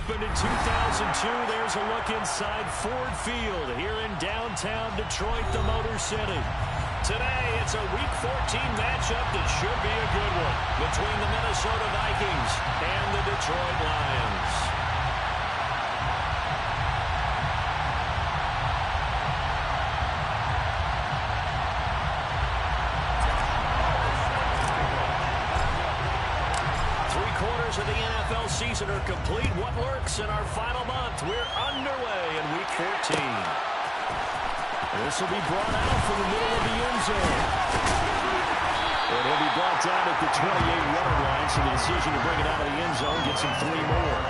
opened in 2002. There's a look inside Ford Field here in downtown Detroit, the Motor City. Today, it's a Week 14 matchup that should be a good one between the Minnesota Vikings and the Detroit Lions. Of the NFL season are complete. What lurks in our final month? We're underway in Week 14. This will be brought out from the middle of the end zone. And he'll be brought down at the 28-yard line, so the decision to bring it out of the end zone gets him 3 more.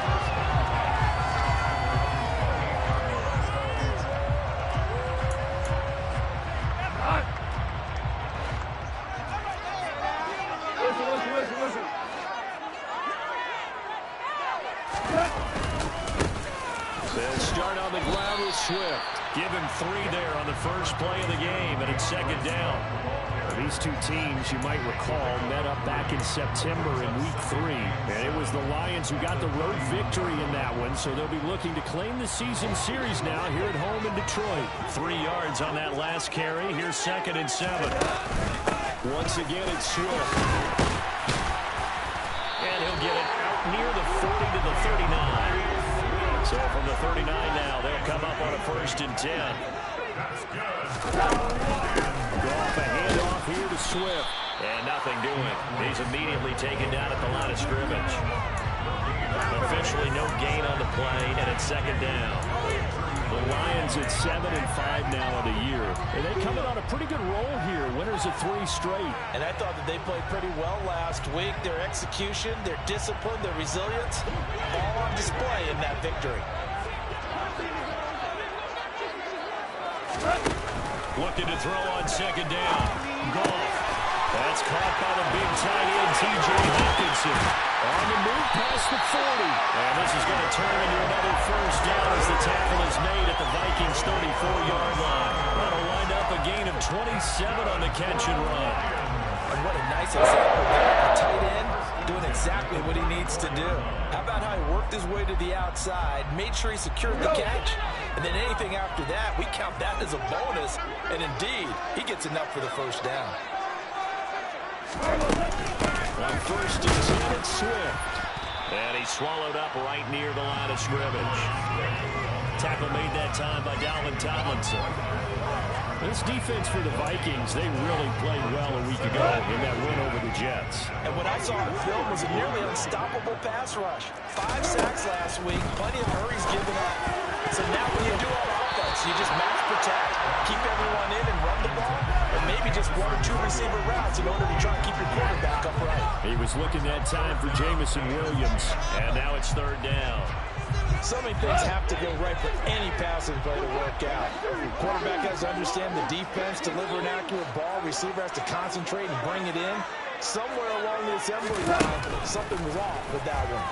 Swift. Give him 3 there on the first play of the game, and it's second down. These two teams, you might recall, met up back in September in Week 3. And it was the Lions who got the road victory in that one, so they'll be looking to claim the season series now here at home in Detroit. 3 yards on that last carry. Here's 2nd and 7. Once again, it's Swift. And he'll get it out near the 40 to the 39. So from the 39 now, they'll come up on a 1st and 10. Goff a handoff here to Swift. And nothing doing. He's immediately taken down at the line of scrimmage. Officially no gain on the play, and it's 2nd down. The Lions at 7-5 now on the year. And they come in on a pretty good roll here. Winners of 3 straight. And I thought that they played pretty well last week. Their execution, their discipline, their resilience, all on display in that victory. Looking to throw on 2nd down. Goff. That's caught by the big tight end, T.J. Hawkinson. On the move past the 40. And this is going to turn into another 1st down as the tackle is made at the Vikings' 34-yard line. That'll wind up a gain of 27 on the catch and run. And what a nice example there. A tight end doing exactly what he needs to do. How about how he worked his way to the outside, made sure he secured the catch, and then anything after that, we count that as a bonus. And indeed, he gets enough for the 1st down. On 1st and 10, it's Swift. And he's swallowed up right near the line of scrimmage. Tackle made that time by Dalvin Tomlinson. This defense for the Vikings, they really played well a week ago in that win over the Jets. And what I saw on film was a nearly unstoppable pass rush. 5 sacks last week, plenty of hurries given up. So now what do you do on offense? You just match protect, keep everyone in and run the ball, or maybe just 1 or 2 receiver routes in order to try and keep your quarterback upright. He was looking that time for Jameson Williams, and now it's 3rd down. So many things have to go right for any passing play to work out. Quarterback has to understand the defense, deliver an accurate ball. Receiver has to concentrate and bring it in. Somewhere along the assembly line, something was off with that one.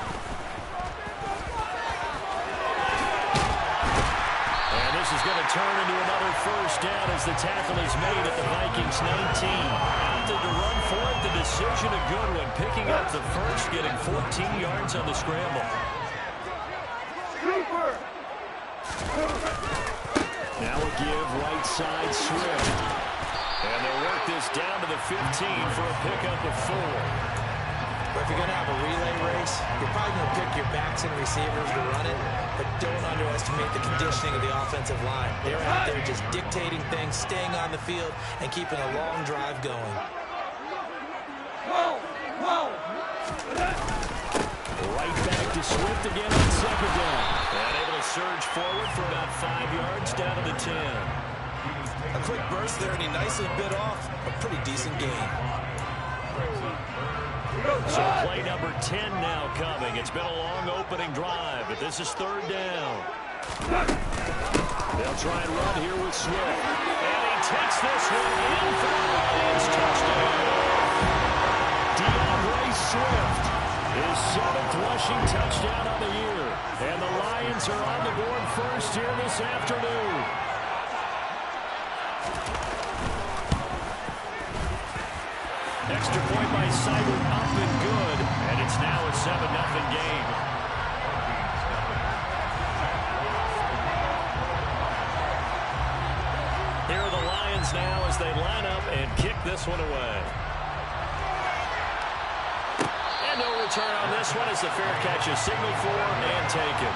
And this is going to turn into another 1st down as the tackle is made at the Vikings' 19. Opted to run for it. The decision a good one. Picking up the first, getting 14 yards on the scramble. Now a give right side Swift. And they'll work this down to the 15 for a pickup of 4. But if you're going to have a relay race, you're probably going to pick your backs and receivers to run it, but don't underestimate the conditioning of the offensive line. They're out there just dictating things, staying on the field, and keeping a long drive going. Right back to Swift again on 2nd down. And able to surge forward for about 5 yards down to the 10. A quick burst there, and he nicely bit off a pretty decent gain. So play number 10 now coming. It's been a long opening drive, but this is 3rd down. They'll try and run here with Swift. And he takes this one in for the Lions touchdown. DeAndre Swift, his 7th rushing touchdown of the year. And the Lions are on the board first here this afternoon. Extra point by Seibert up and good. And it's now a 7-0 game. as they line up and kick this one away. And no return on this one as the fair catch is signaled for and taken.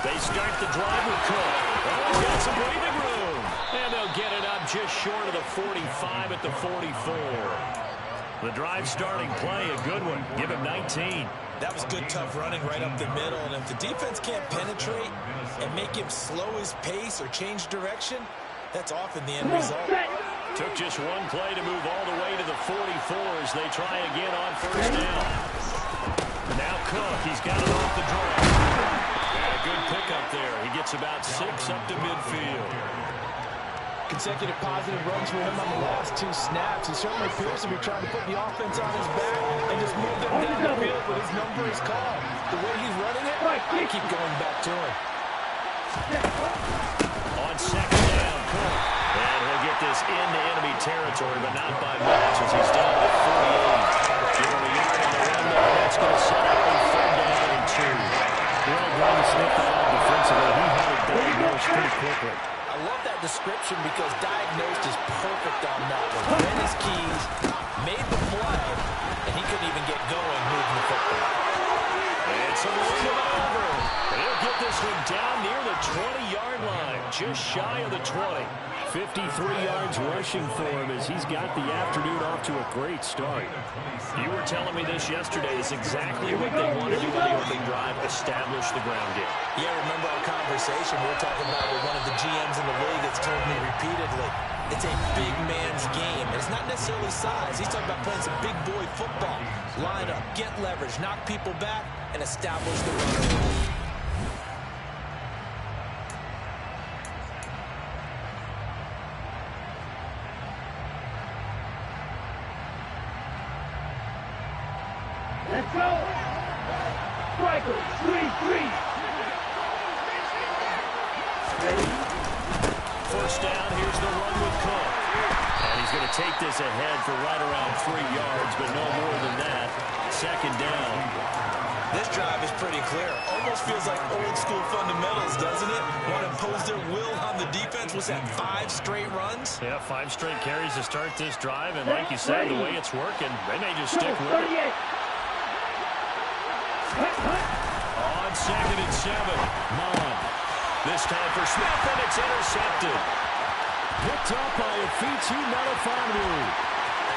They start the drive with Cook. Oh, he's got some breathing room. And they'll get it up just short of the 45 at the 44. The drive starting play, a good one. Give him 19. That was good, tough running right up the middle. And if the defense can't penetrate and make him slow his pace or change direction, that's often the end result. Took just one play to move all the way to the 44 as they try again on first down. Now Cook, he's got it off the draw. And a good pickup there. He gets about 6 up to midfield. Consecutive positive runs for him on the last 2 snaps. He certainly appears to be trying to put the offense on his back and just move them down the field when his number is called. The way he's running it, I keep going back to him. On second down, Cook. And he'll get this into enemy territory, but not by much as he's down to 48. Give him a yard on the run there. That's going to set up a 3rd down and 2. Well, Glenn sniffed that out defensively. He had it diagnosed pretty quickly. I love that description because diagnosed is perfect on that one. Ran his keys, made the play, and he couldn't even get going moving the football. It's a little over. He'll get this one down near the 20-yard line, just shy of the 20. 53 yards rushing for him as he's got the afternoon off to a great start. You were telling me this yesterday. It's exactly what they want to do on the opening drive, establish the ground game. Yeah, remember our conversation we were talking about with one of the GMs in the league that's told me repeatedly, it's a big man's game. And it's not necessarily size. He's talking about playing some big boy football. Line up, get leverage, knock people back, and establish the run. Let's go! Striker, 3-3. Ready? First down, here's the run with Cook. And he's going to take this ahead for right around 3 yards, but no more than that. Second down. This drive is pretty clear. Almost feels like old school fundamentals, doesn't it? Want to impose their will on the defense. Was that 5 straight runs? Yeah, 5 straight carries to start this drive. And like you said, the way it's working, they may just stick with it. On 2nd and 7, Mullen. This time for Smith, and it's intercepted. Picked up by Afitu Melifonwu.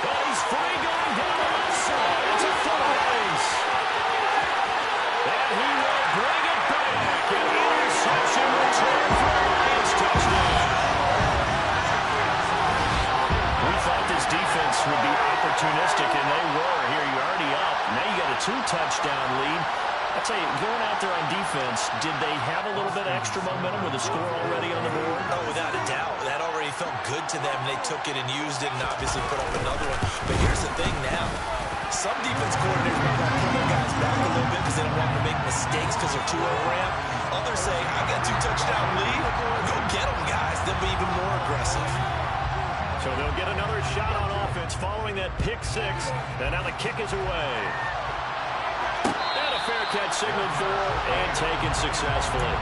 Oh, he's free going down the left side. It's a full race. And he will bring it back. An interception return for a Lions touchdown. We thought this defense would be opportunistic, and they were. Here, you're already up. Now you got a 2-touchdown lead. I'll tell you, going out there on defense, did they have a little bit of extra momentum with a score already on the board? Oh, without a doubt. That already felt good to them. They took it and used it and obviously put up another one. But here's the thing now. Some defense coordinators might want to pull their guys back a little bit because they don't want them to make mistakes because they're too overramped. Others say, I've got a 2-touchdown lead. Go get them, guys. They'll be even more aggressive. So they'll get another shot on offense following that pick 6. And now the kick is away. And a fair catch signaled for and taken successfully.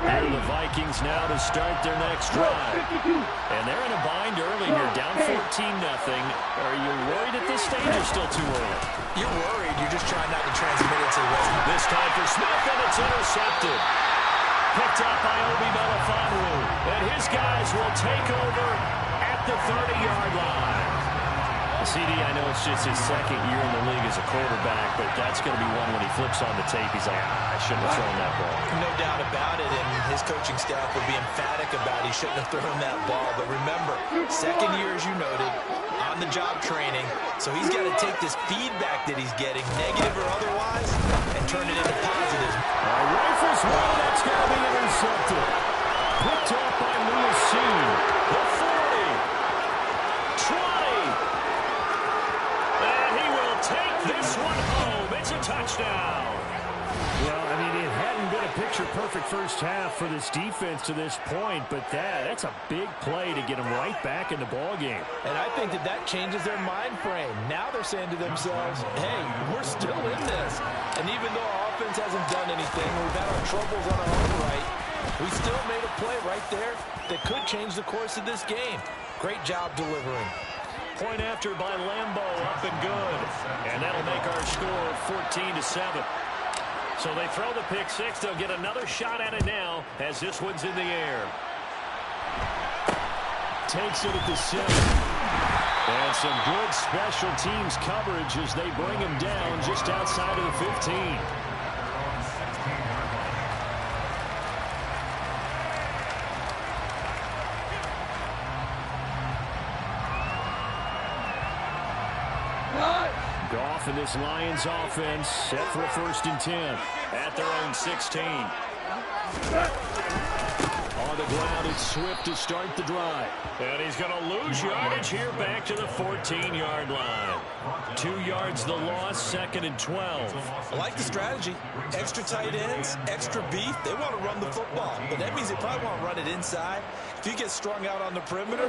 And the Vikings now to start their next drive. And they're in a bind early here, down 14-0. Are you worried at this stage or still too early? You're worried. You're just trying not to transmit it to the rest. This time for Smith, and it's intercepted. Picked up by Obi Melifonwu. And his guys will take over at the 30-yard line. CD, I know it's just his 2nd year in the league as a quarterback, but that's going to be one when he flips on the tape. He's like, I shouldn't have thrown that ball. No doubt about it, and his coaching staff will be emphatic about he shouldn't have thrown that ball. But remember, 2nd year, as you noted, on-the-job training, so he's got to take this feedback that he's getting, negative or otherwise, and turn it into positive. Rifles one, that's going to be intercepted. Picked up by Lewis. The 40. first half for this defense to this point, but that's a big play to get them right back in the ballgame. And I think that changes their mind frame. Now they're saying to themselves, hey, we're still in this. And even though our offense hasn't done anything, we've had our troubles on our own right, we still made a play right there that could change the course of this game. Great job delivering. Point after by Lambo, up and good. And that'll make our score 14-7. So they throw the pick six. They'll get another shot at it now as this one's in the air. Takes it at the 7. And some good special teams coverage as they bring him down just outside of the 15. Goff and this Lions offense set for a 1st and 10 at their own 16. On the ground, it's Swift to start the drive. And he's going to lose yardage here back to the 14-yard line. 2 yards the loss, 2nd and 12. I like the strategy. Extra tight ends, extra beef. They want to run the football, but that means they probably want to run it inside. If you get strung out on the perimeter,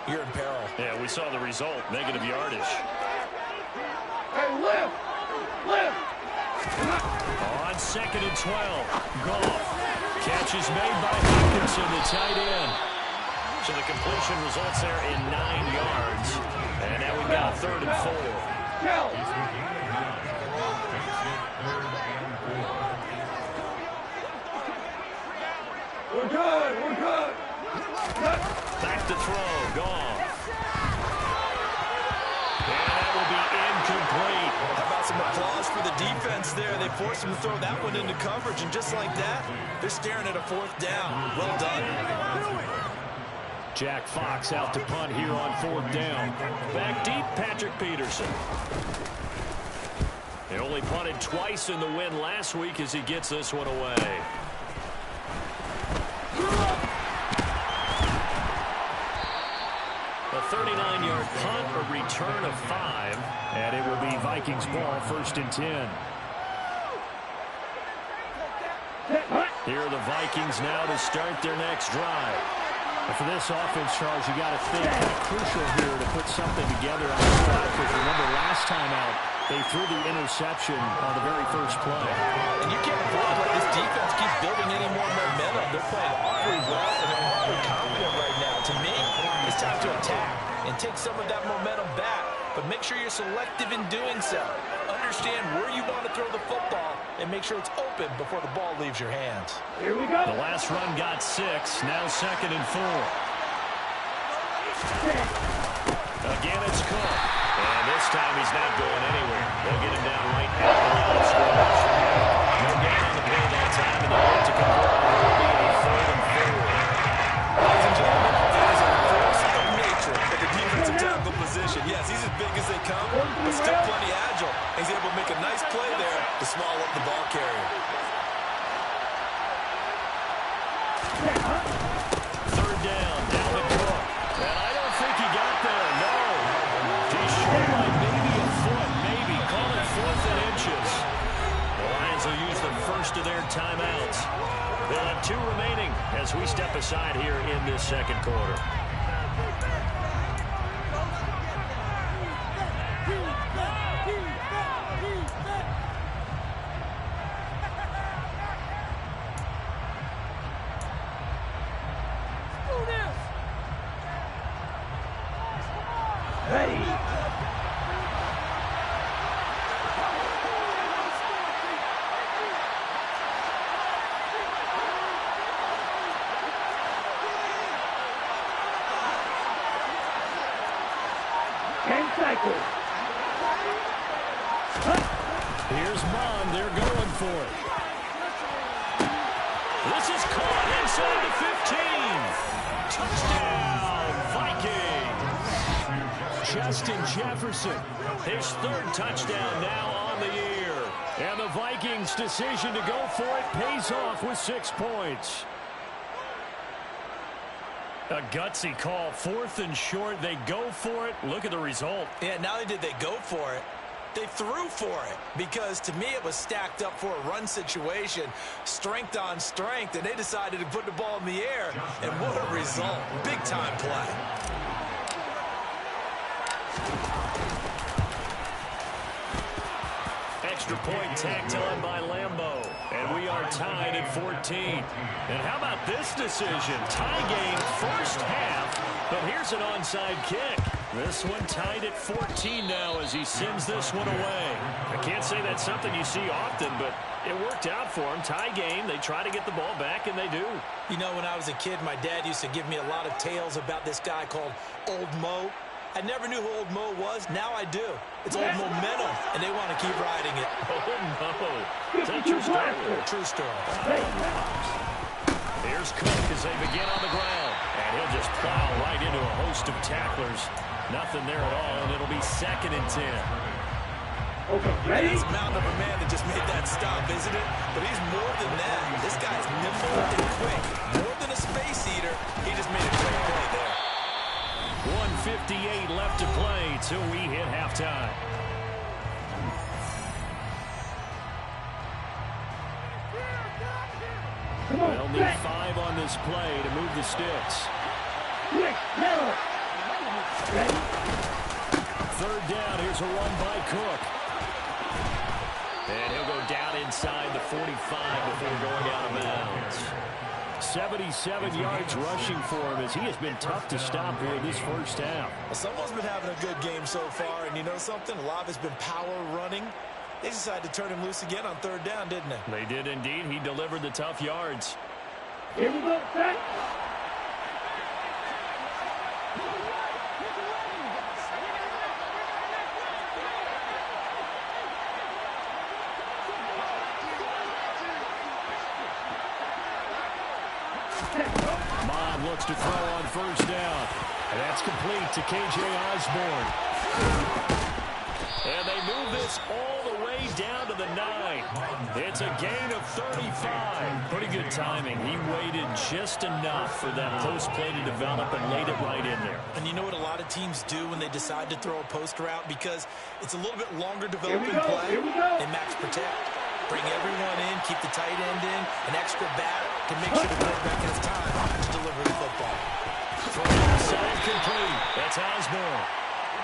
you're in peril. Yeah, we saw the result, negative yardage. Hey, lift! Lift! On 2nd and 12, Goff. Catch is made by Hopkinson, the tight end. So the completion results there in 9 yards. And now we've got 3rd and 4. We're good! We're good! Back to throw, Goff. And that will be incomplete. How about some applause for the defense there? They forced him to throw that one into coverage, and just like that, they're staring at a 4th down. Well done. Jack Fox out to punt here on 4th down. Back deep, Patrick Peterson. He only punted twice in the win last week as he gets this one away. A 39-yard punt, a return of 5, and it will be Vikings ball, 1st and 10. Here are the Vikings now to start their next drive. And for this offense, Charles, you got to think crucial here to put something together on the spot. Because remember, last time out, they threw the interception on the very first play. And you can't afford to let this defense keep building any more momentum. They're playing awfully well, and they're awfully confident right now. To me, it's time to attack and take some of that momentum back. But make sure you're selective in doing so. Understand where you want to throw the football and make sure it's open before the ball leaves your hands. Here we go. The last run got 6, now 2nd and 4. Again, it's Cook. And this time he's not going anywhere. They'll get him down right at the line of scrimmage. No gain on the play that time, and they'll look to convert. It'll be a 3rd and 4. Ladies and gentlemen, that is a force of nature at the defensive tackle position. Yes, he's as big as they come, but still plenty agile. He's able to make a nice play there to small up the ball carrier. 3rd down, Dalvin Cook. And I don't think he got there, no. He's short by maybe a foot, maybe. Call it 4th and inches. The Lions will use the first of their timeouts. They'll have 2 remaining as we step aside here in this 2nd quarter. Ready. Cycle. Here's Mond. They're going for it. This is caught inside the 15. Touchdown, Vikings. Justin Jefferson, his 3rd touchdown now on the year. And the Vikings' decision to go for it pays off with 6 points. A gutsy call, 4th and short. They go for it. Look at the result. Yeah, not only did they go for it, They threw for it because, to me, it was stacked up for a run situation, strength on strength, and they decided to put the ball in the air, and what a result. Big-time play. Extra point tacked on by Lambeau. And we are tied at 14. And how about this decision? Tie game first half, but here's an onside kick. This one tied at 14 now as he sends this one away. I can't say that's something you see often, but it worked out for him. Tie game, they try to get the ball back, and they do. You know, when I was a kid, my dad used to give me a lot of tales about this guy called Old Mo. I never knew who Old Mo was. Now I do. It's Old Momentum, and they want to keep riding it. Old Mo. Is that a true story? True story. Here's Cook as they begin on the ground. And he'll just plow right into a host of tacklers. Nothing there at all, and it'll be 2nd and 10. Okay, ready? It's a mountain of a man that just made that stop, isn't it? But he's more than that. This guy's nimble and quick. More than a space eater. He just made a great play there. 1:58 left to play till we hit halftime. They'll need 5 on this play to move the sticks. Quick, yellow. Ready? 3rd down, here's a run by Cook. And he'll go down inside the 45 before going out of bounds. 77 yards rushing for him as he has been tough to stop here in this first half. Well, someone's been having a good game so far, and you know something? A lot has been power running. They decided to turn him loose again on 3rd down, didn't they? They did indeed. He delivered the tough yards. Here we go, set. Mob looks to throw on 1st down. And that's complete to K.J. Osborne. And they move this all the way down to the 9. It's a gain of 35. Pretty good timing. He waited just enough for that post play to develop and laid it right in there. And you know what a lot of teams do when they decide to throw a post route? Because it's a little bit longer developing play. They max protect. Bring everyone in, keep the tight end in, an extra back to make sure the quarterback has time to deliver the football. Throw inside complete. That's Osborne.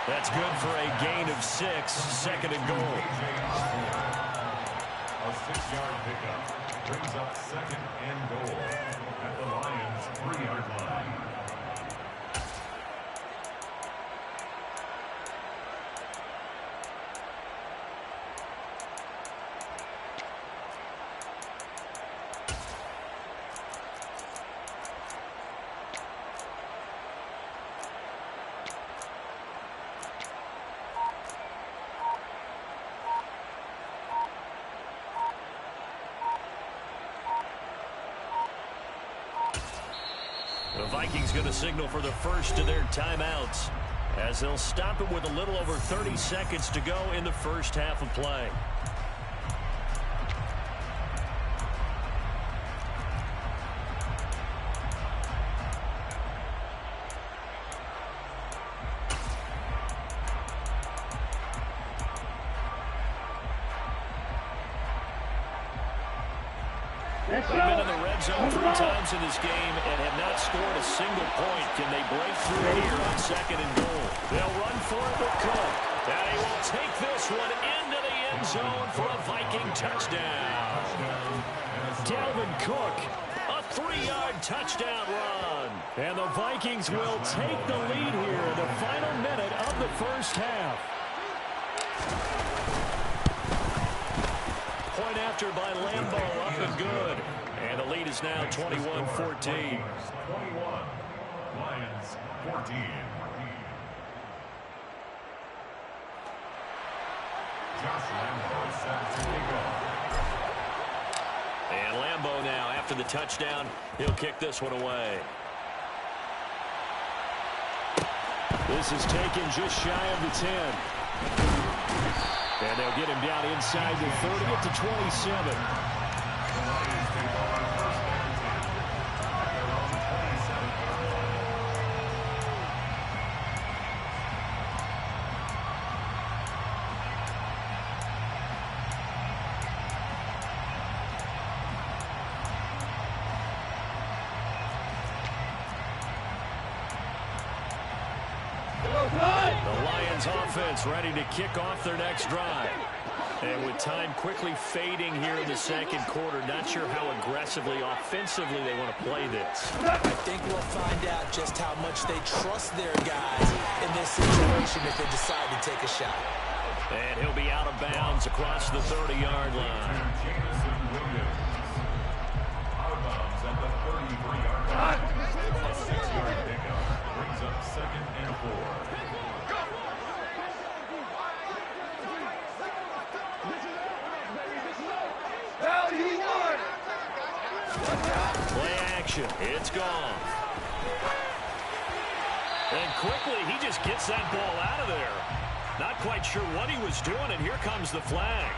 That's good for a gain of 6, 2nd and goal. A 6-yard pickup brings up 2nd and goal at the Lions' 3-yard line. The Vikings going to signal for the first of their timeouts as they'll stop it with a little over 30 seconds to go in the first half of play. They've been in the red zone 3 times in this game and have not scored a single point. Can they break through here on 2nd and goal? They'll run for it with Cook. And he will take this one into the end zone for a Viking touchdown. Dalvin Cook, a 3-yard touchdown run. And the Vikings will take the lead here in the final minute of the first half. Point after by Lambeau, up and good. And the lead is now 21-14. 21, Lions 14. Josh Lambeau set to kick off. And Lambeau now, after the touchdown, he'll kick this one away. This is taken just shy of the 10. And they'll get him down inside the 30 at the 27. Lions offense ready to kick off their next drive. And with time quickly fading here in the second quarter, not sure how aggressively, offensively they want to play this. I think we'll find out just how much they trust their guys in this situation if they decide to take a shot. And he'll be out of bounds across the 30-yard line. Out of bounds at the 33-yard line. A 6-yard pickup brings up 2nd and 4. Play action. It's gone. And quickly, he just gets that ball out of there. Not quite sure what he was doing, and here comes the flag.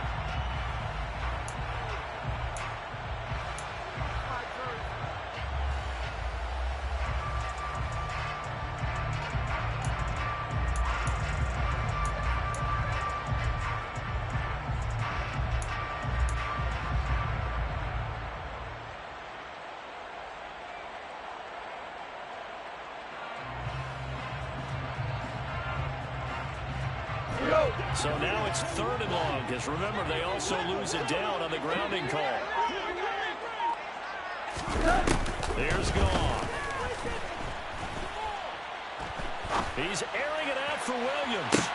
So now it's 3rd and long, because remember, they also lose it down on the grounding call. There's gone. He's airing it out for Williams.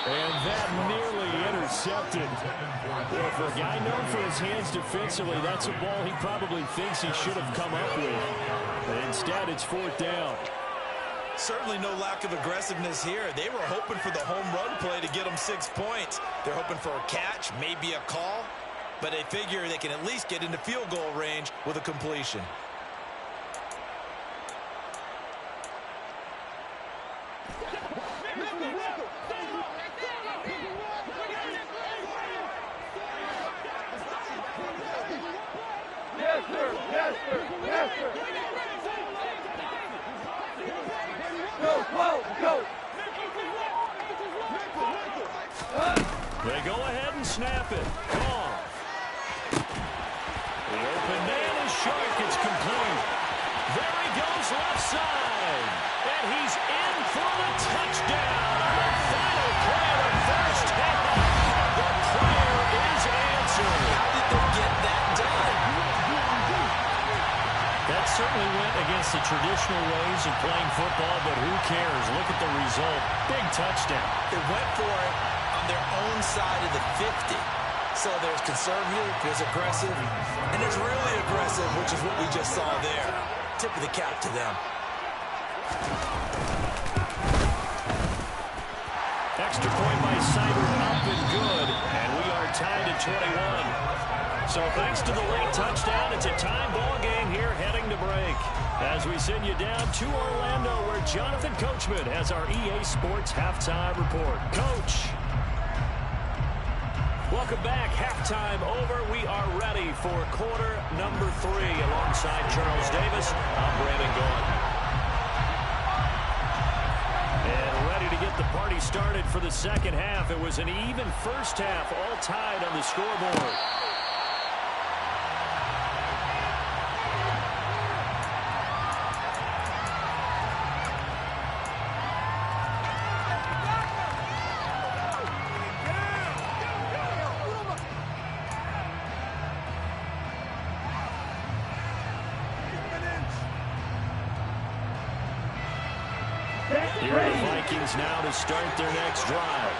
And that nearly intercepted. Well, for a guy known for his hands defensively, that's a ball he probably thinks he should have come up with. But instead, it's 4th down. Certainly no lack of aggressiveness here. They were hoping for the home run play to get them 6 points. They're hoping for a catch, maybe a call, but they figure they can at least get into field goal range with a completion. Yes, sir. Yes, sir. Yes, sir. Go, go, go. They go ahead and snap it. Off. The open man is short. It's complete. There he goes left side. And he's in for the touchdown on the final play of the first half. The prayer is answered. How did they get that done? That certainly went against the traditional ways of playing football, but who cares? Look at the result. Big touchdown. They went for it on their own side of the 50. So there's conservative, there's aggressive, and there's really aggressive, which is what we just saw there. Tip of the cap to them. Extra point by Seibert, up and good, and we are tied at 21. So thanks to the late touchdown, it's a time ball game here heading to break. As we send you down to Orlando, where Jonathan Coachman has our EA Sports halftime report. Coach. Welcome back. Halftime over. We are ready for quarter number 3. Alongside Charles Davis, I'm Brandon Gaughan. And ready to get the party started for the second half. It was an even first half, all tied on the scoreboard. Here are the Vikings now to start their next drive.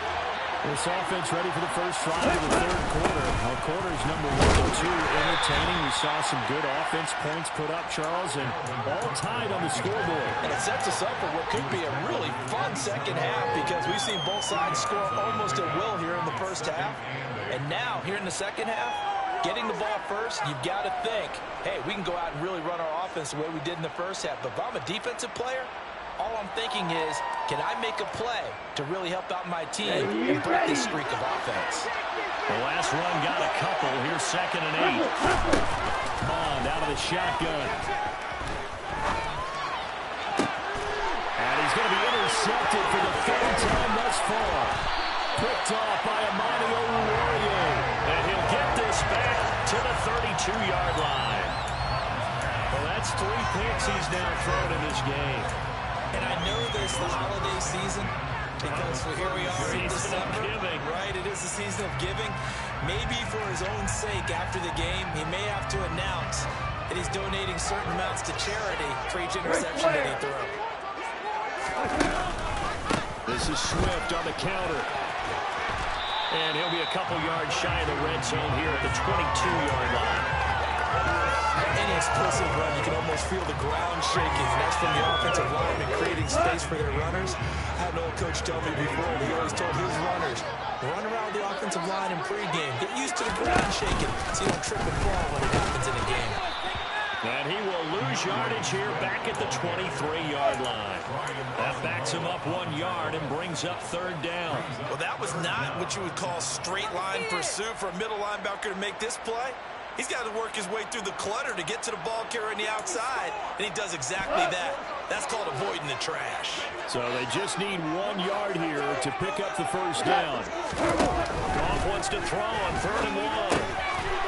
This offense ready for the first drive of the third quarter. Well, quarters number 1 and 2 entertaining. We saw some good offense points put up, Charles, and all tied on the scoreboard. And it sets us up for what could be a really fun second half because we've seen both sides score almost at will here in the first half. And now, here in the second half, getting the ball first, you've got to think, hey, we can go out and really run our offense the way we did in the first half. But if I'm a defensive player, all I'm thinking is, can I make a play to really help out my team and break this streak of offense? The last run got a couple. Here's 2nd and 8. Bond out of the shotgun. And he's going to be intercepted for the 3rd time thus far. Picked off by Amani Oruwariye. And he'll get this back to the 32-yard line. Well, that's 3 picks he's now thrown in this game. And I know this the holiday season, Because here we are in December, right? It is the season of giving. Maybe for his own sake after the game, he may have to announce that he's donating certain amounts to charity for each interception that he throws. This is Swift on the counter. And he'll be a couple yards shy of the red zone here at the 22-yard line. Any explosive run, you can almost feel the ground shaking. And that's from the offensive lineman creating space for their runners. I had an old coach tell me before, he always told his runners, run around the offensive line in pregame. Get used to the ground shaking so you don't trip and fall when it happens in a game. And he will lose yardage here back at the 23-yard line. That backs him up 1 yard and brings up third down. Well, that was not what you would call straight line pursuit for a middle linebacker to make this play. He's got to work his way through the clutter to get to the ball carrier on the outside, and he does exactly that. That's called avoiding the trash. So they just need 1 yard here to pick up the first down. Goff wants to throw on 3rd and 1.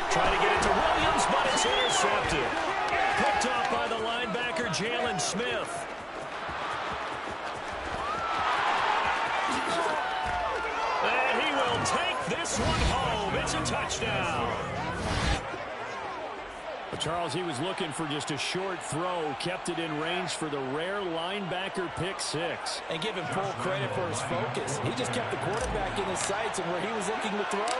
Trying to get it to Williams, but it's intercepted. Picked off by the linebacker, Jalen Smith. And he will take this one home. It's a touchdown. Charles, he was looking for just a short throw, kept it in range for the rare linebacker pick 6. And give him full credit for his focus. He just kept the quarterback in his sights, and where he was looking to throw,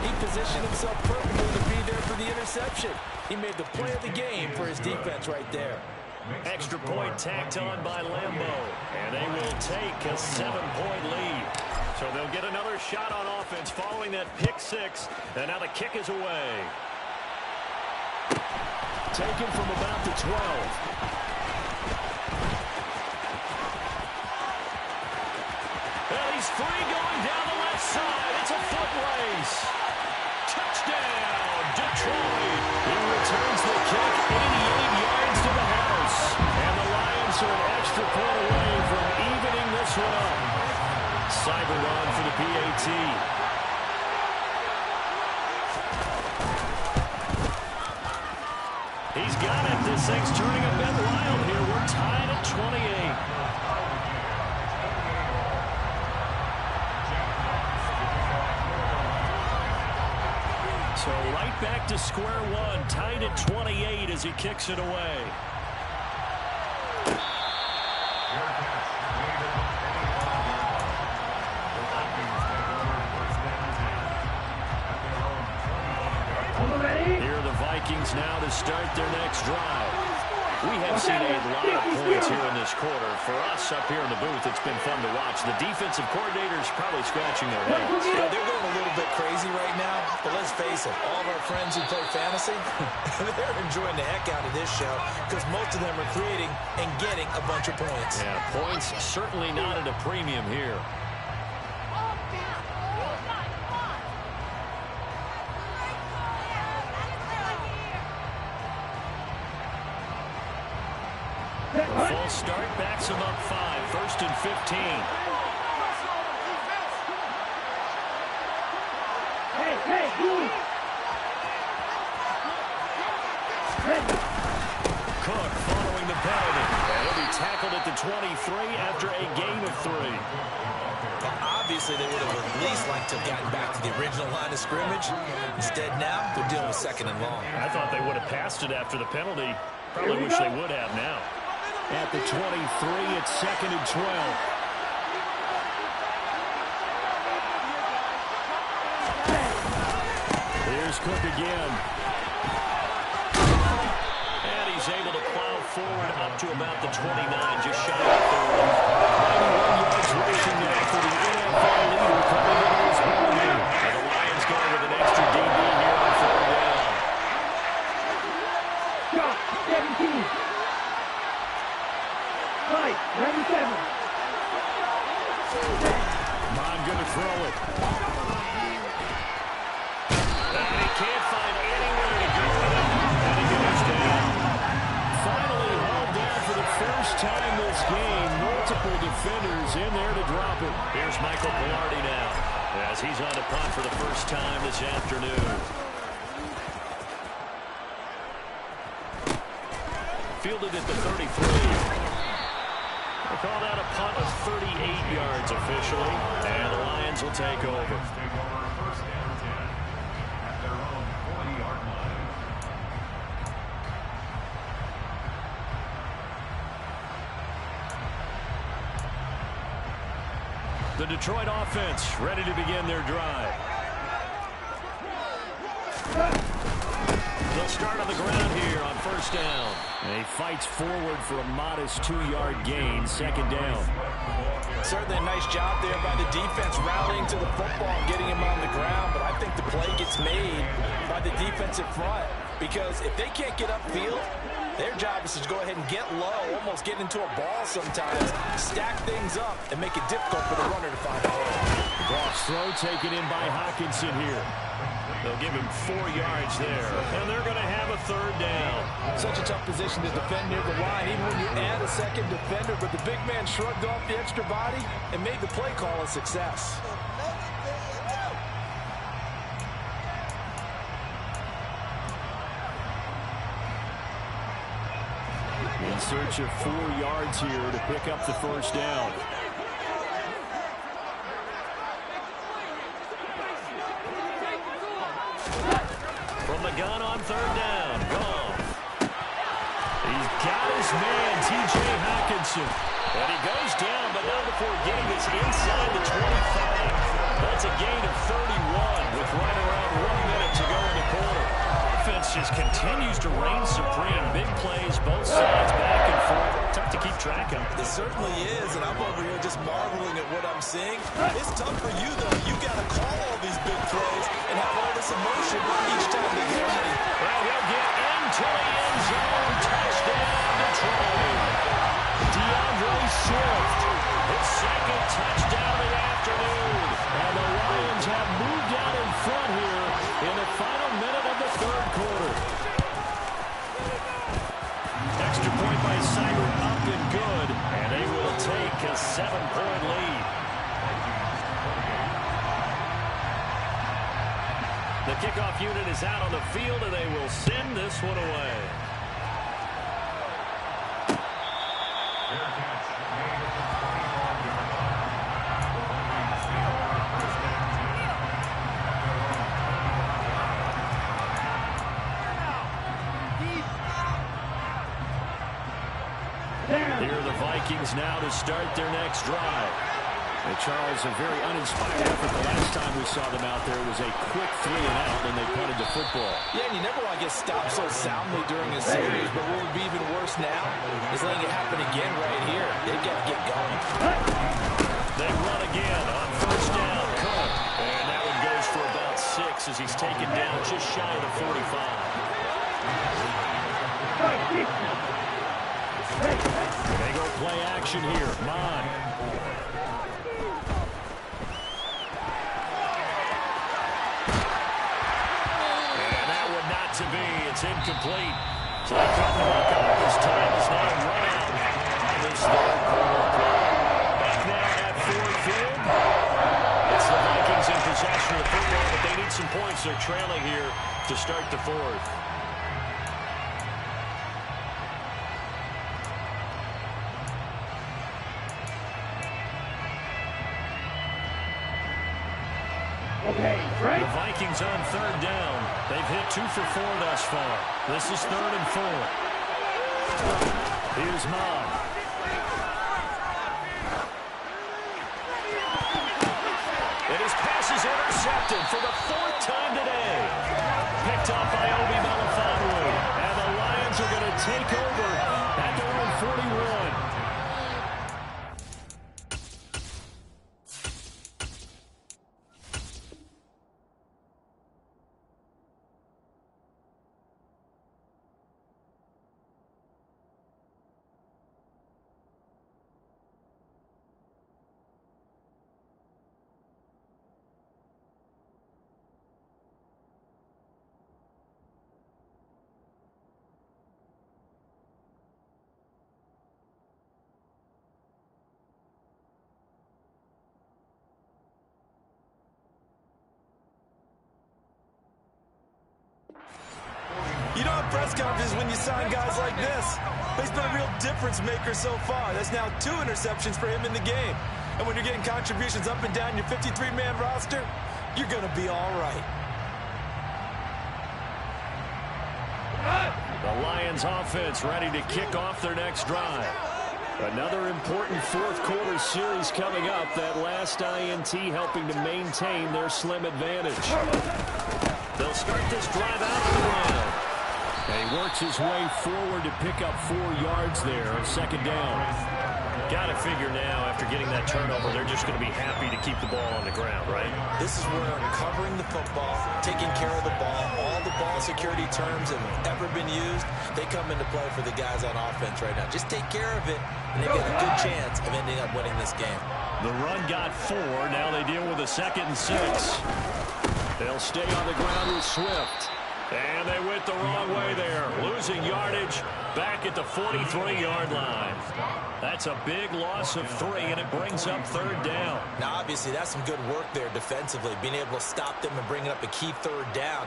he positioned himself perfectly to be there for the interception. He made the play of the game for his defense right there. Extra point tacked on by Lambeau, and they will take a 7-point lead. So they'll get another shot on offense following that pick 6, and now the kick is away. Taken from about the 12. Well, he's free going down the left side. It's a foot race. Touchdown, Detroit. He returns the kick 88 yards to the house. And the Lions are an extra point away from evening this one up. Cyber run for the PAT. He's got it. This thing's turning a bit wild here. We're tied at 28. So right back to square one. Tied at 28 as he kicks it away. Here are the Vikings now to start their next drive. We have seen a lot of points here in this quarter. For us up here in the booth, it's been fun to watch. The defensive coordinators probably scratching their heads. Yeah, they're going a little bit crazy right now, but let's face it, all of our friends who play fantasy, they're enjoying the heck out of this show because most of them are creating and getting a bunch of points. Yeah, points certainly not at a premium here. Full start backs him up 5. 1st and 15. Cook following the penalty. He'll be tackled at the 23 after a gain of 3. Well, obviously, they would have at least liked to have gotten back to the original line of scrimmage. Instead, now they're dealing with 2nd and long. I thought they would have passed it after the penalty. Probably wish they would have now. At the 23, it's 2nd and 12. Here's Cook again. And he's able to plow forward up to about the 29, just shy of 30. 91 yards rushing now for the NFL leader coming into this ball game. And the Lions going with an extra DB here on 4th down. 17. 97. Mon gonna throw it. And he can't find anywhere to go with it. And he goes down. Finally hauled down for the first time this game. Multiple defenders in there to drop it. Here's Michael Pilardi now as he's on the punt for the first time this afternoon. Fielded at the 33. They call that a punt of 38 yards officially, and the Lions will take over. First and 10 at their own 40-yard line. The Detroit offense ready to begin their drive. They'll start on the ground here on first down. And he fights forward for a modest 2-yard gain, second down. Certainly a nice job there by the defense rallying to the football and getting him on the ground, but I think the play gets made by the defensive front because if they can't get upfield, their job is to go ahead and get low, almost get into a ball sometimes, stack things up, and make it difficult for the runner to find a hole. Cross throw taken in by Hawkinson here. They'll give him 4 yards there, and they're going to have a third down. Such a tough position to defend near the line, even when you add a second defender, but the big man shrugged off the extra body and made the play call a success. In search of 4 yards here to pick up the first down. From the gun on third down, Goff. He's got his man, T.J. Hawkinson. And he goes down, but not before getting us inside the 25. That's a gain of 31 with right around 1 minute to go in the quarter. Offense just continues to reign supreme. Big plays, both sides, back and forth. Tough to keep track of. It certainly is, and I'm over here just marveling at what I'm seeing. It's tough for you, though. You got to call all these big plays and have all this emotion each time they get ready. Well, he'll get into the end zone. Touchdown, Detroit. DeAndre Swift, his second touchdown of the afternoon. And the Lions have moved out in front here in the final minute of the third quarter. Extra point by Cyber up and good, and they will take a 7-point lead. The kickoff unit is out on the field, and they will send this one away. Here are the Vikings now to start their next drive. And Charles, a very uninspired effort the last time we saw them out there. It was a quick 3-and-out, and they punted the football. Yeah, and you never want to get stopped so soundly during a series, but what would be even worse now is letting it happen again right here. They've got to get going. They run again on first down. Cook. And that one goes for about 6 as he's taken down just shy of the 45. They go play action here. Mon. And that one not to be. It's incomplete. So they couldn't hook up. This time is now run out. This third quarter. Back now at Ford Field. It's the Vikings in possession of the football, but they need some points. They're trailing here to start the fourth. The Vikings on third down. They've hit 2 for 4 thus far. This is 3rd and 4. Here's Mobb. And his pass is intercepted for the 4th time today. Picked off by Obi Melifonwu. And the Lions are going to take over at their own 41. press conferences when you sign guys like this. But he's been a real difference maker so far. That's now 2 interceptions for him in the game. And when you're getting contributions up and down your 53-man roster, you're going to be all right. The Lions offense ready to kick off their next drive. Another important fourth-quarter series coming up. That last INT helping to maintain their slim advantage. They'll start this drive out on the ground. And he works his way forward to pick up 4 yards there on second down. Got to figure now, after getting that turnover, they're just going to be happy to keep the ball on the ground, right? This is where covering the football, taking care of the ball, all the ball security terms that have ever been used, they come into play for the guys on offense right now. Just take care of it, and they've got a good chance of ending up winning this game. The run got 4. Now they deal with a 2nd and 6. They'll stay on the ground with Swift. And they went the wrong way there. Losing yardage back at the 43-yard line. That's a big loss of 3, and it brings up 3rd down. Now, obviously, that's some good work there defensively, being able to stop them and bringing up a key 3rd down.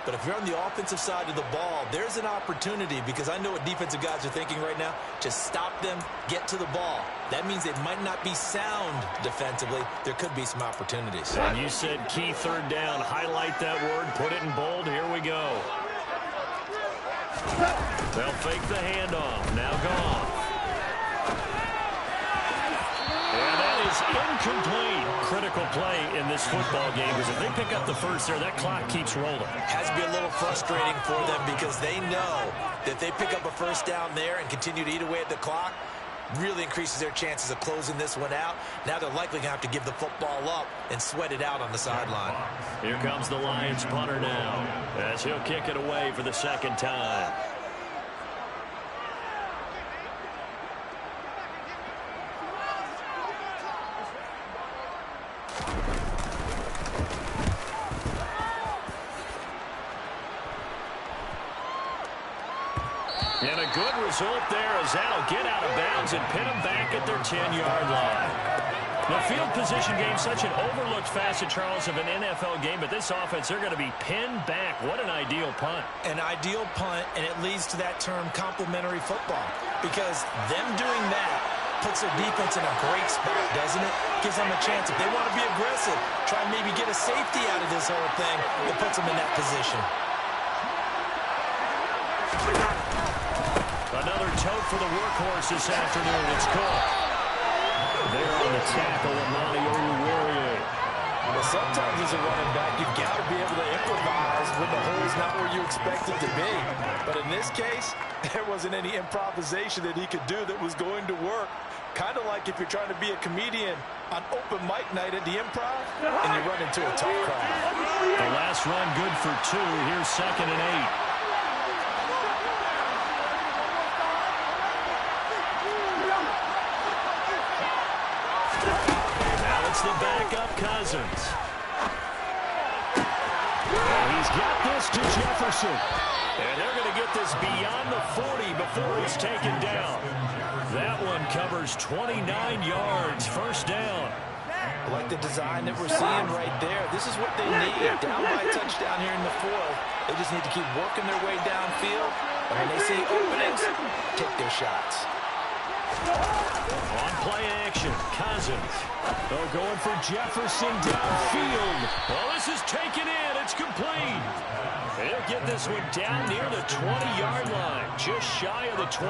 But if you're on the offensive side of the ball, there's an opportunity, because I know what defensive guys are thinking right now. Just stop them, get to the ball. That means they might not be sound defensively. There could be some opportunities. And you said key 3rd down. Highlight that word, put it in bold. Here we go. They'll fake the handoff. Now gone. And that is incomplete. Critical play in this football game, because if they pick up the first there, that clock keeps rolling. Has to be a little frustrating for them, because they know that if they pick up a first down there and continue to eat away at the clock, really increases their chances of closing this one out. Now they're likely going to have to give the football up and sweat it out on the sideline. Here comes the Lions punter now, as he'll kick it away for the 2nd time. And a good result there as that'll get out of bounds and pin them back at their 10-yard line. The field position game, such an overlooked facet, Charles, of an NFL game, but this offense, they're going to be pinned back. What an ideal punt. An ideal punt, and it leads to that term complementary football, because them doing that puts their defense in a great spot, doesn't it? Gives them a chance. If they want to be aggressive, try and maybe get a safety out of this whole thing, it puts them in that position. Another tote for the workhorse this afternoon. It's caught. There on the tackle, Amani Oruwariye. Well, sometimes as a running back, you've got to be able to improvise when the hole's not where you expect it to be. But in this case, there wasn't any improvisation that he could do that was going to work. Kind of like if you're trying to be a comedian on open mic night at the Improv, and you run into a tough crowd. The last run good for 2. Here's 2nd and 8. The backup Cousins. And he's got this to Jefferson. And they're going to get this beyond the 40 before he's taken down. That one covers 29 yards. 1st down. I like the design that we're seeing right there. This is what they need. Down by a touchdown here in the 4th. They just need to keep working their way downfield. And when they see openings, take their shots. On play action, Cousins. Oh, going for Jefferson downfield. Well, this is taken in. It's complete. He'll get this one down near the 20-yard line, just shy of the 20.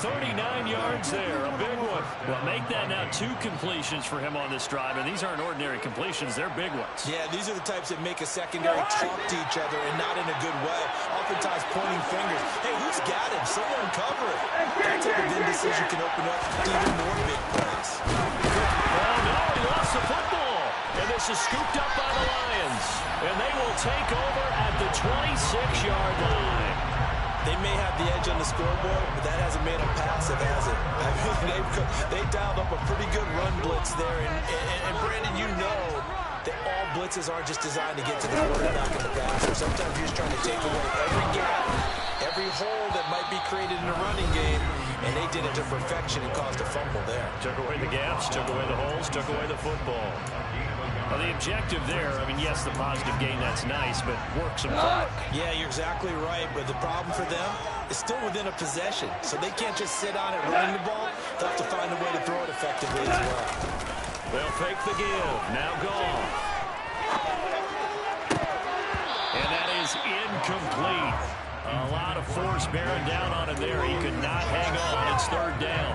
39 yards there, a big one. Well, make that now 2 completions for him on this drive, and these aren't ordinary completions. They're big ones. Yeah, these are the types that make a secondary talk to each other, and not in a good way. Oftentimes pointing fingers. Hey, who's got him? Someone cover it. That type of indecision can open up even more big plays. Oh, no, he lost the football. And this is scooped up by the Lions. And they will take over at the 26-yard line. They may have the edge on the scoreboard, but that hasn't made them passive, has it? I mean, they dialed up a pretty good run blitz there. And Brandon, you know that all blitzes aren't just designed to get to the quarterback and the passer. Sometimes you're just trying to take away every gap, every hole that might be created in a running game, and they did it to perfection and caused a fumble there. Took away the gaps, took away the holes, took away the football. Well, the objective there, I mean, yes, the positive gain, that's nice, but work some clock. Yeah, you're exactly right, but the problem for them is still within a possession, so they can't just sit on it running the ball. They'll have to find a way to throw it effectively as well. They'll fake the give. Now gone. And that is incomplete. A lot of force bearing down on him there. He could not hang on. It's third down.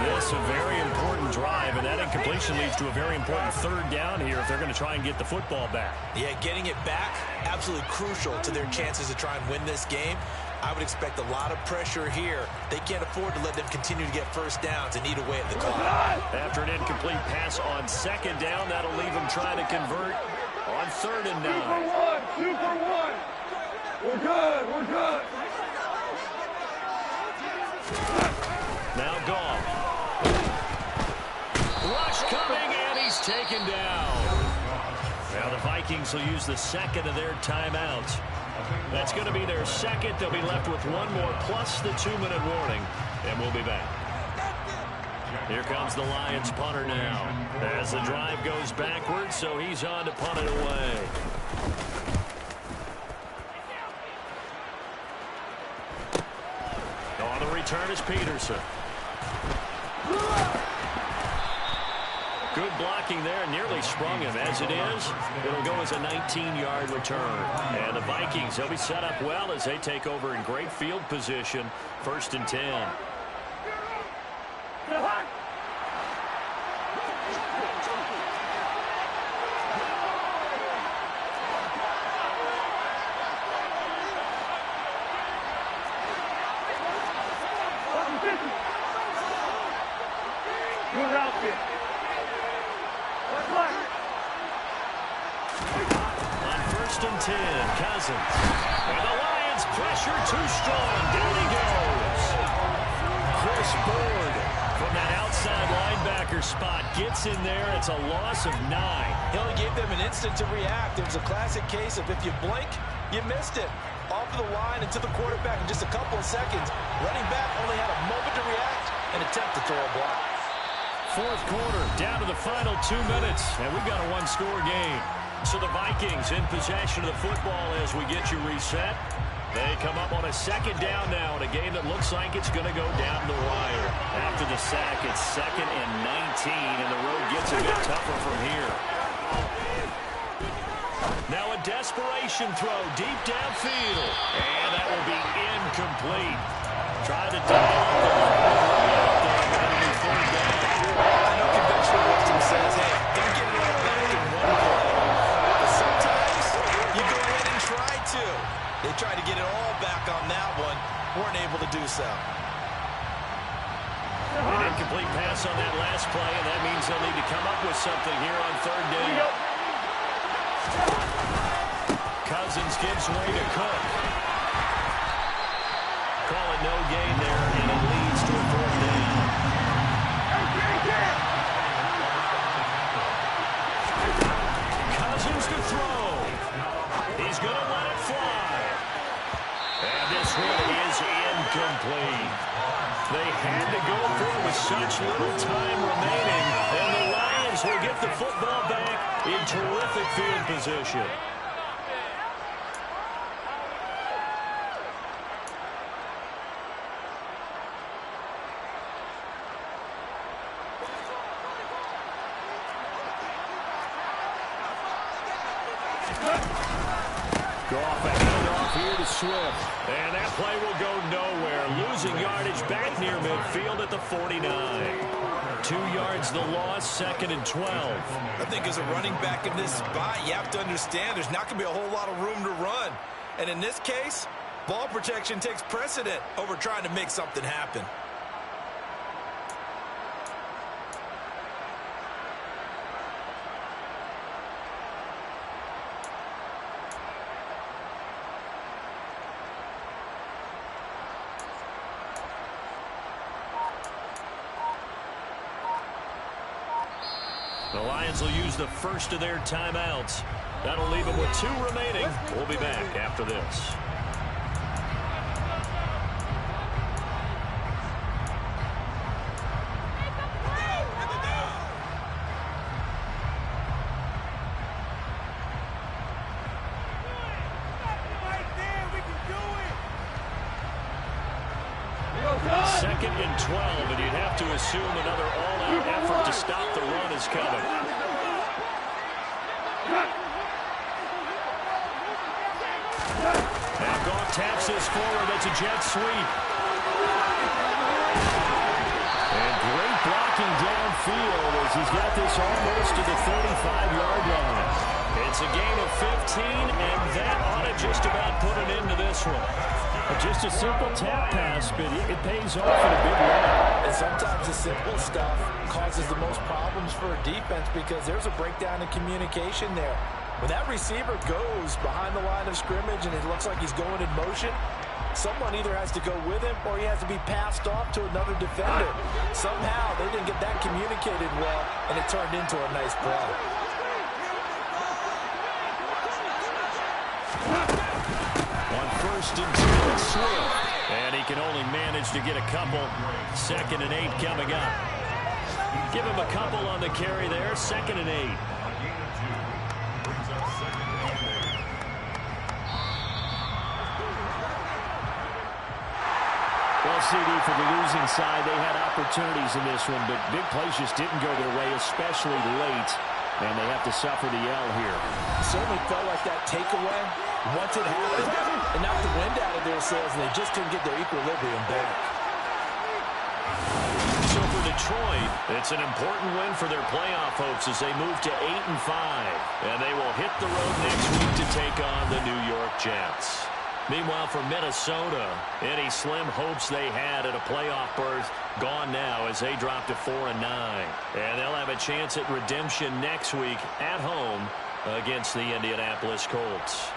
This a very important drive, and that incompletion leads to a very important third down here if they're going to try and get the football back. Yeah, getting it back, absolutely crucial to their chances to try and win this game. I would expect a lot of pressure here. They can't afford to let them continue to get first downs and eat away at the clock. After an incomplete pass on second down, that'll leave them trying to convert on third and 9. 2 for 1. We're good. We're good. Now gone. Rush coming, and he's taken down. Now the Vikings will use the second of their timeouts. That's going to be their second. They'll be left with one more plus the 2-minute warning, and we'll be back. Here comes the Lions punter now as the drive goes backwards, so he's on to punt it away. On the return is Peterson. Good blocking there, nearly sprung him. As it is, it'll go as a 19-yard return. And the Vikings, they'll be set up well as they take over in great field position. 1st and 10. On 1st and 10, Cousins. And the Lions pressure too strong. Down he goes. Chris Ford from that outside linebacker spot gets in there. It's a loss of 9. He only gave them an instant to react. It was a classic case of if you blink, you missed it. Off of the line and to the quarterback in just a couple of seconds. Running back only had a moment to react and attempt to throw a block. 4th quarter, down to the final 2 minutes, and we've got a one-score game. So the Vikings in possession of the football as we get you reset. They come up on a second down now in a game that looks like it's going to go down the wire. After the sack, it's 2nd and 19, and the road gets a bit tougher from here. Now a desperation throw deep downfield, and that will be incomplete. Try to dial up the but it'll be third down. I know conventional wisdom says, hey, don't get it all back in one play. But sometimes you go ahead and try to. They tried to get it all back on that one. Weren't able to do so. An incomplete pass on that last play, and that means they'll need to come up with something here on third down. Cousins gives way to Cook. Call it no gain there, and it leads to a 4th down. Cousins to throw. He's going to let it fly. And this one is incomplete. They had to go for it with such little time remaining, and the Lions will get the football back in terrific field position. Goff a handoff here to Swift. And that play will go nowhere. Losing yardage back near midfield at the 49. 2 yards the loss, 2nd and 12. I think as a running back in this spot, you have to understand there's not going to be a whole lot of room to run. And in this case, ball protection takes precedent over trying to make something happen. The Lions will use the first of their timeouts. That'll leave them with 2 remaining. We'll be back after this. 2nd and 12, and you'd have to assume another all-out effort to stop the run is coming. Now Goff taps this forward. It's a jet sweep. And great blocking downfield as he's got this almost to the 35-yard line. It's a gain of 15, and that ought to just about put an end to this one. Just a simple tap pass, but it pays off in a big way. And sometimes the simple stuff causes the most problems for a defense because there's a breakdown in communication there. When that receiver goes behind the line of scrimmage and it looks like he's going in motion, someone either has to go with him or he has to be passed off to another defender. Somehow they didn't get that communicated well, and it turned into a nice play. On 1st and 2, it's Swift. And he can only manage to get a couple. 2nd and 8 coming up. Give him a couple on the carry there. 2nd and 8. Well, CD, for the losing side, they had opportunities in this one, but big plays just didn't go their way, especially late, and they have to suffer the L here. It certainly felt like that takeaway, once it happened, it knocked the wind out of their sails, and they just couldn't get their equilibrium back. So for Detroit, it's an important win for their playoff hopes as they move to 8-5, and they will hit the road next week to take on the New York Jets. Meanwhile, for Minnesota, any slim hopes they had at a playoff berth gone now as they drop to 4-9. And they'll have a chance at redemption next week at home against the Indianapolis Colts.